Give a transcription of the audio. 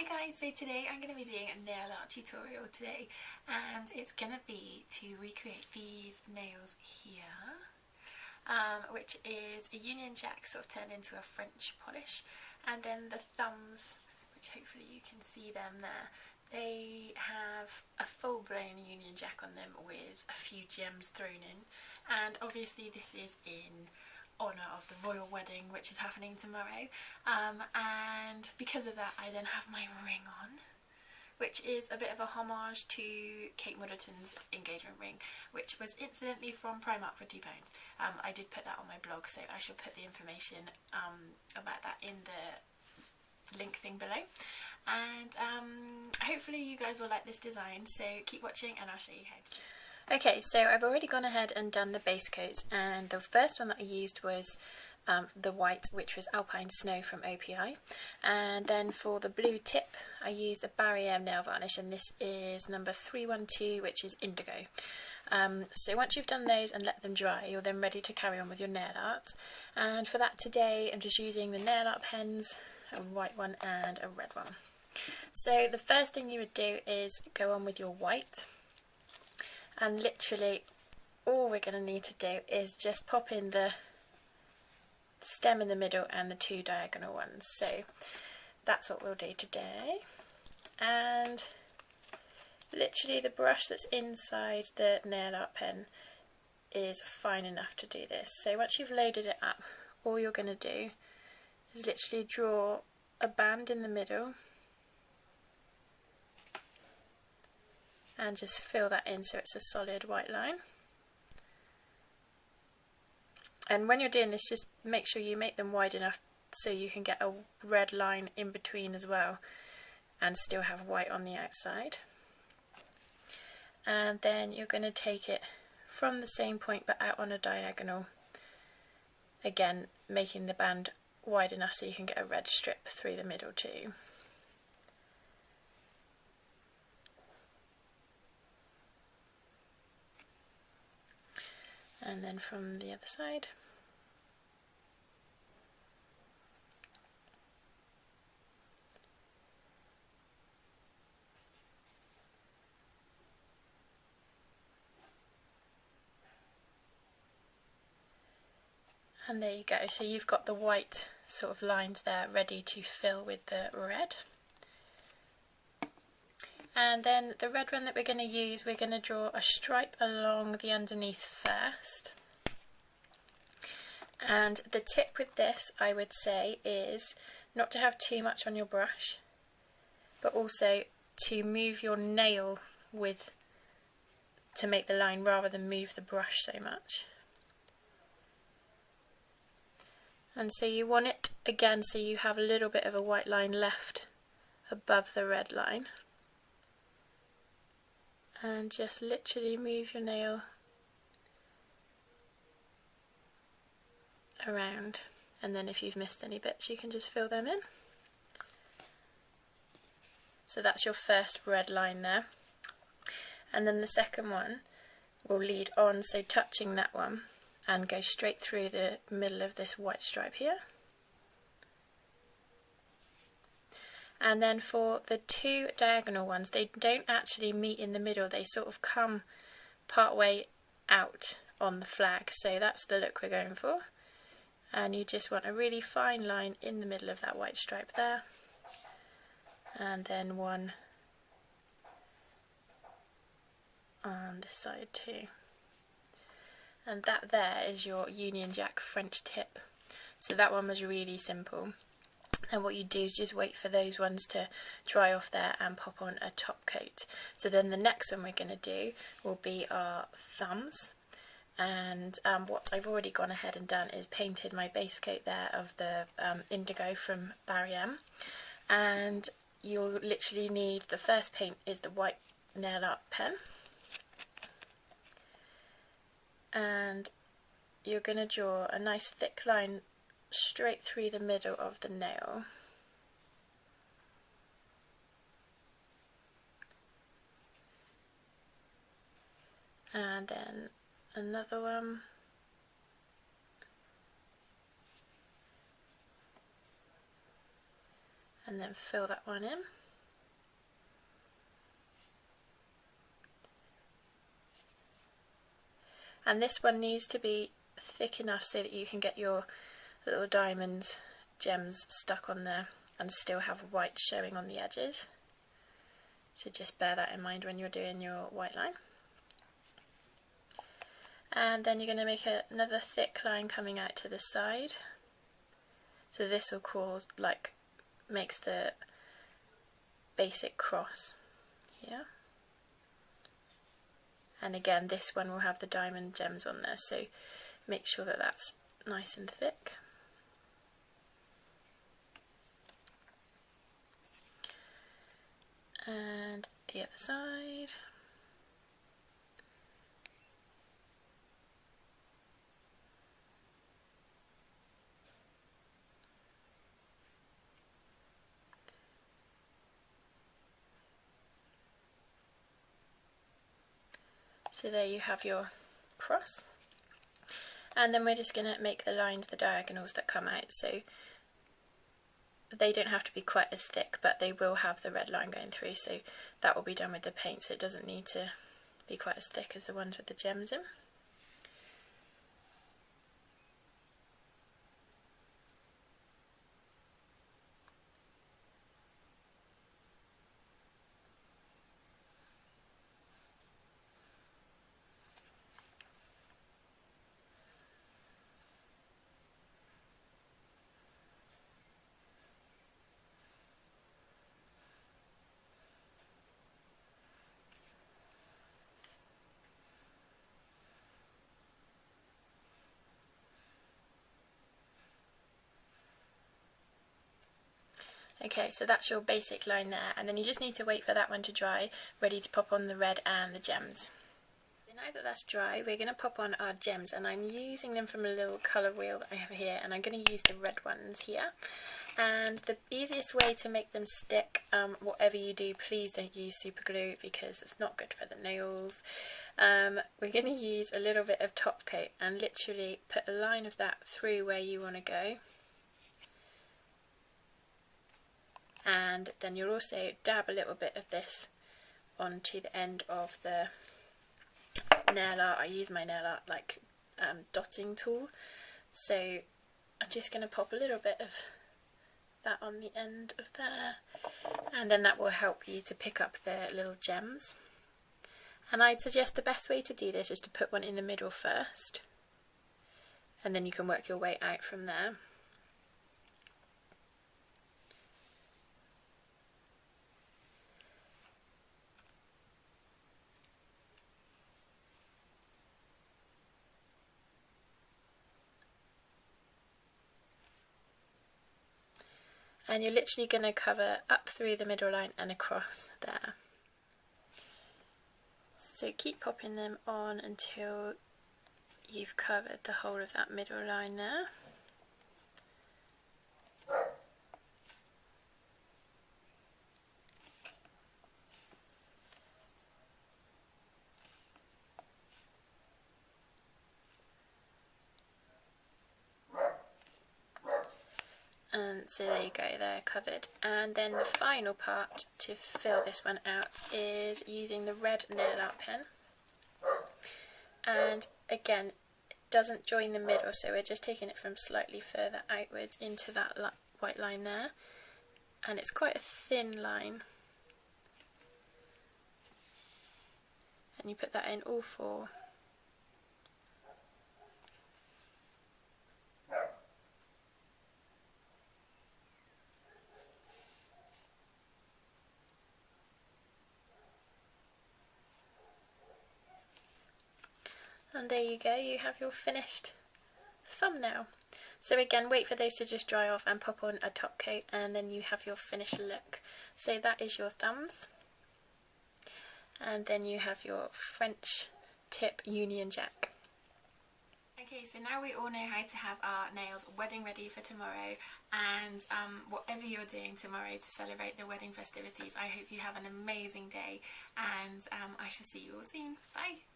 Hi guys, so today I'm going to be doing a nail art tutorial today, and it's going to be to recreate these nails here, which is a Union Jack sort of turned into a French polish, and then the thumbs, which hopefully you can see them there, they have a full-blown Union Jack on them with a few gems thrown in, and obviously this is in honour of the royal wedding which is happening tomorrow, and because of that I then have my ring on, which is a bit of a homage to Kate Middleton's engagement ring, which was incidentally from Primark for £2. I did put that on my blog, so I shall put the information about that in the link thing below, and hopefully you guys will like this design, so keep watching and I'll show you how to do it. Okay, so I've already gone ahead and done the base coats, and the first one that I used was the white, which was Alpine Snow from OPI, and then for the blue tip I used a Barry M nail varnish, and this is number 312, which is Indigo. So once you've done those and let them dry, you're then ready to carry on with your nail art, and for that today I'm just using the nail art pens, a white one and a red one. So the first thing you would do is go on with your white, and literally all we're going to need to do is just pop in the stem in the middle and the two diagonal ones. So that's what we'll do today, and literally the brush that's inside the nail art pen is fine enough to do this. So once you've loaded it up, all you're going to do is literally draw a band in the middle and just fill that in so it's a solid white line. And when you're doing this, just make sure you make them wide enough so you can get a red line in between as well and still have white on the outside. And then you're going to take it from the same point but out on a diagonal, again making the band wide enough so you can get a red strip through the middle too. And then from the other side. And there you go, so you've got the white sort of lines there ready to fill with the red. And then the red one that we're going to use, we're going to draw a stripe along the underneath first. And the tip with this, I would say, is not to have too much on your brush, but also to move your nail to make the line rather than move the brush so much. And so you want it again so you have a little bit of a white line left above the red line. And just literally move your nail around, and then if you've missed any bits you can just fill them in. So that's your first red line there, and then the second one will lead on, so touching that one and go straight through the middle of this white stripe here. And then for the two diagonal ones, they don't actually meet in the middle, they sort of come part way out on the flag, so that's the look we're going for. And you just want a really fine line in the middle of that white stripe there, and then one on this side too. And that there is your Union Jack French tip. So that one was really simple. And what you do is just wait for those ones to dry off there and pop on a top coat. So then the next one we're going to do will be our thumbs. And what I've already gone ahead and done is painted my base coat there of the Indigo from Barry M. And you'll literally need, the first paint is the white nail art pen. And you're going to draw a nice thick line straight through the middle of the nail. And then another one. And then fill that one in. And this one needs to be thick enough so that you can get your little diamonds, gems stuck on there and still have white showing on the edges. So just bear that in mind when you're doing your white line. And then you're going to make another thick line coming out to the side. So this will cause, like, makes the basic cross here. And again, this one will have the diamond gems on there, so make sure that that's nice and thick. And the other side. So there you have your cross. And then we're just going to make the lines, the diagonals that come out, so they don't have to be quite as thick, but they will have the red line going through, so that will be done with the paint, so it doesn't need to be quite as thick as the ones with the gems in. Okay, so that's your basic line there, and then you just need to wait for that one to dry, ready to pop on the red and the gems. So now that that's dry, we're going to pop on our gems, and I'm using them from a little colour wheel that I have here, and I'm going to use the red ones here. And the easiest way to make them stick, whatever you do, please don't use super glue because it's not good for the nails. We're going to use a little bit of top coat and literally put a line of that through where you want to go. And then you'll also dab a little bit of this onto the end of the nail art. I use my nail art like dotting tool, so I'm just going to pop a little bit of that on the end of there, and then that will help you to pick up the little gems. And I'd suggest the best way to do this is to put one in the middle first, and then you can work your way out from there. And you're literally going to cover up through the middle line and across there. So keep popping them on until you've covered the whole of that middle line there. And so there you go, they're covered. And then the final part to fill this one out is using the red nail art pen. And again, it doesn't join the middle, so we're just taking it from slightly further outwards into that white line there. And it's quite a thin line. And you put that in all four. And there you go, you have your finished thumbnail. So again, wait for those to just dry off and pop on a top coat, and then you have your finished look. So that is your thumbs. And then you have your French tip Union Jack. Okay, so now we all know how to have our nails wedding ready for tomorrow, and whatever you're doing tomorrow to celebrate the wedding festivities, I hope you have an amazing day, and I shall see you all soon. Bye!